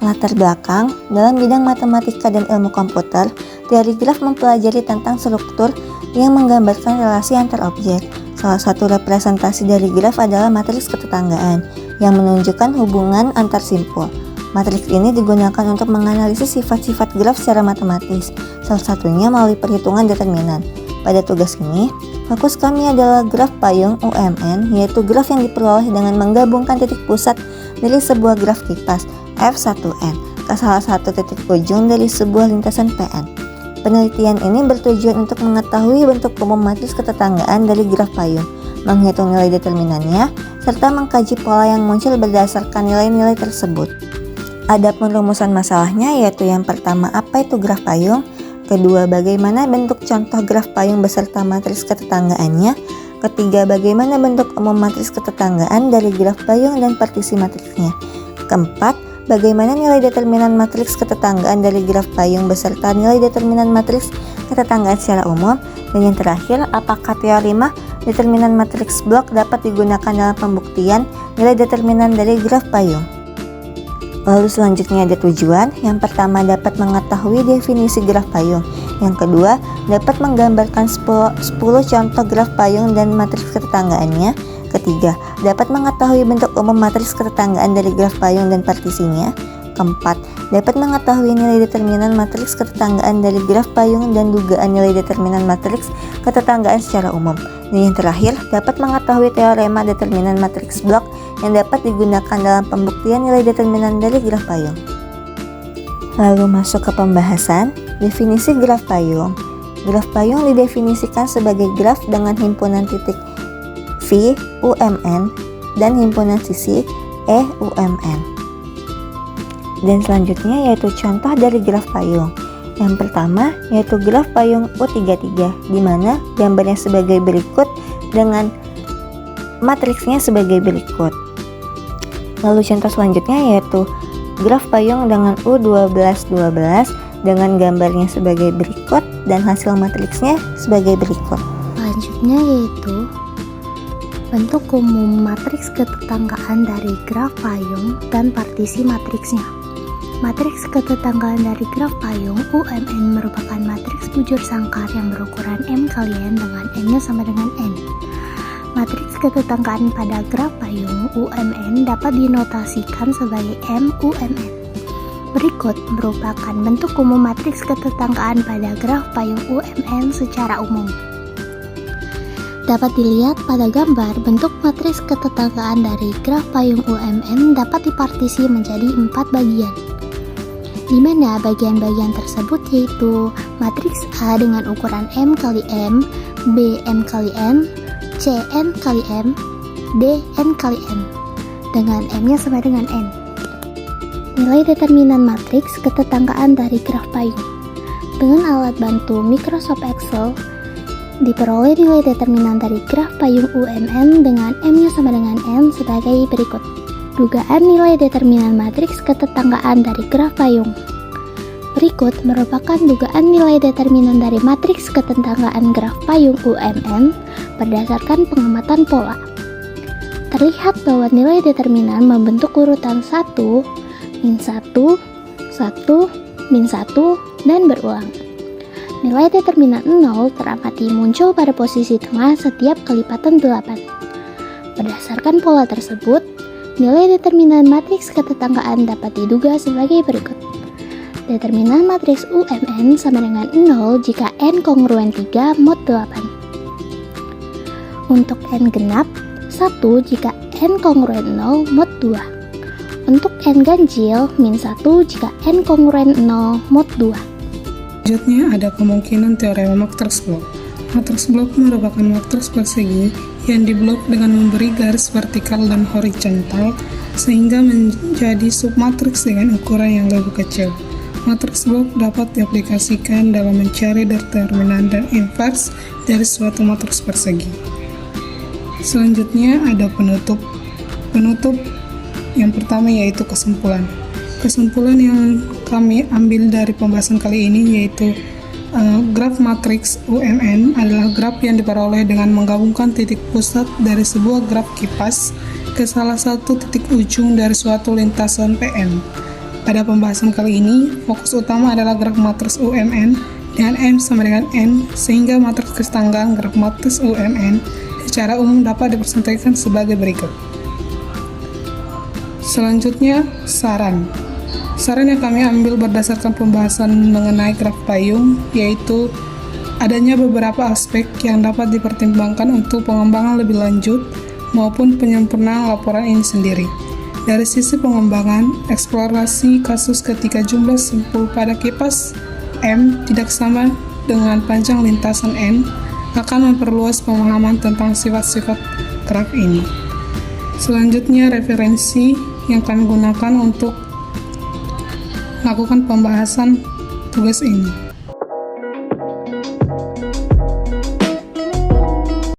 Latar belakang, dalam bidang matematika dan ilmu komputer, teori graf mempelajari tentang struktur yang menggambarkan relasi antar objek. Salah satu representasi dari graf adalah matriks ketetanggaan yang menunjukkan hubungan antar simpul. Matriks ini digunakan untuk menganalisis sifat-sifat graf secara matematis, salah satunya melalui perhitungan determinan. Pada tugas ini, fokus kami adalah graf payung UMN, yaitu graf yang diperoleh dengan menggabungkan titik pusat dari sebuah graf kipas F1N ke salah satu titik ujung dari sebuah lintasan PN. Penelitian ini bertujuan untuk mengetahui bentuk umum matriks ketetanggaan dari graf payung, menghitung nilai determinannya, serta mengkaji pola yang muncul berdasarkan nilai-nilai tersebut. Adapun rumusan masalahnya yaitu yang pertama, apa itu graf payung? Kedua, bagaimana bentuk contoh graf payung beserta matriks ketetanggaannya? Ketiga, bagaimana bentuk umum matriks ketetanggaan dari graf payung dan partisi matriksnya? Keempat, bagaimana nilai determinan matriks ketetanggaan dari graf payung beserta nilai determinan matriks ketetanggaan secara umum? Dan yang terakhir, apakah teorema determinan matriks blok dapat digunakan dalam pembuktian nilai determinan dari graf payung? Lalu selanjutnya ada tujuan. Yang pertama, dapat mengetahui definisi graf payung. Yang kedua, dapat menggambarkan 10 contoh graf payung dan matriks ketetanggaannya. Ketiga, dapat mengetahui bentuk umum matriks ketetanggaan dari graf payung dan partisinya. Keempat, dapat mengetahui nilai determinan matriks ketetanggaan dari graf payung dan dugaan nilai determinan matriks ketetanggaan secara umum. Dan yang terakhir, dapat mengetahui teorema determinan matriks blok yang dapat digunakan dalam pembuktian nilai determinan dari graf payung. Lalu masuk ke pembahasan. Definisi graf payung. Graf payung didefinisikan sebagai graf dengan himpunan titik V UMN dan himpunan sisi E UMN. Dan selanjutnya yaitu contoh dari graf payung. Yang pertama yaitu graf payung U33, di mana gambarnya sebagai berikut dengan matriksnya sebagai berikut. Lalu contoh selanjutnya yaitu graf payung dengan U1212 dengan gambarnya sebagai berikut dan hasil matriksnya sebagai berikut. Selanjutnya yaitu bentuk umum matriks ketetanggaan dari graf payung dan partisi matriksnya. Matriks ketetanggaan dari graf payung UMN merupakan matriks bujur sangkar yang berukuran M kali N dengan N-nya sama dengan N. Matriks ketetanggaan pada graf payung UMN dapat dinotasikan sebagai MUMN. Berikut merupakan bentuk umum matriks ketetanggaan pada graf payung UMN secara umum. Dapat dilihat pada gambar, bentuk matriks ketetanggaan dari graf payung UMN dapat dipartisi menjadi 4 bagian, di mana bagian-bagian tersebut yaitu matriks A dengan ukuran M kali M, B M kali N, C N kali M, D N kali M, dengan M-nya sama dengan N. Nilai determinan matriks ketetanggaan dari graf payung. Dengan alat bantu Microsoft Excel, diperoleh nilai determinan dari graf payung UMN dengan M-nya sama dengan N sebagai berikut. Dugaan nilai determinan matriks ketetanggaan dari graf payung. Berikut merupakan dugaan nilai determinan dari matriks ketetanggaan graf payung UMN berdasarkan pengamatan pola. Terlihat bahwa nilai determinan membentuk urutan 1, min 1, 1, min 1, dan berulang. Nilai determinan 0 teramati muncul pada posisi tengah setiap kelipatan 8. Berdasarkan pola tersebut, nilai determinan matriks ketetanggaan dapat diduga sebagai berikut. Determinan matriks UMN sama dengan 0 jika N kongruen 3 mod 8. Untuk N genap, 1 jika N kongruen 0 mod 2. Untuk N ganjil, min 1 jika N kongruen 0 mod 2. Selanjutnya ada kemungkinan teorema matriks blok. Matriks blok merupakan matriks persegi yang diblok dengan memberi garis vertikal dan horizontal sehingga menjadi submatriks dengan ukuran yang lebih kecil. Matriks blok dapat diaplikasikan dalam mencari determinan dan invers dari suatu matriks persegi. Selanjutnya ada penutup. Penutup yang pertama yaitu kesimpulan. Kesimpulan yang kami ambil dari pembahasan kali ini yaitu graf matriks UMN adalah graf yang diperoleh dengan menggabungkan titik pusat dari sebuah graf kipas ke salah satu titik ujung dari suatu lintasan PN. Pada pembahasan kali ini, fokus utama adalah graf matriks UMN dengan M sama dengan N, sehingga matriks kesetanggaan graf matriks UMN secara umum dapat dipresentasikan sebagai berikut. Selanjutnya, saran. Saran yang kami ambil berdasarkan pembahasan mengenai graf payung, yaitu adanya beberapa aspek yang dapat dipertimbangkan untuk pengembangan lebih lanjut maupun penyempurnaan laporan ini sendiri. Dari sisi pengembangan, eksplorasi kasus ketika jumlah simpul pada kipas M tidak sama dengan panjang lintasan N akan memperluas pemahaman tentang sifat-sifat graf ini. Selanjutnya, referensi yang kami gunakan untuk melakukan pembahasan tugas ini.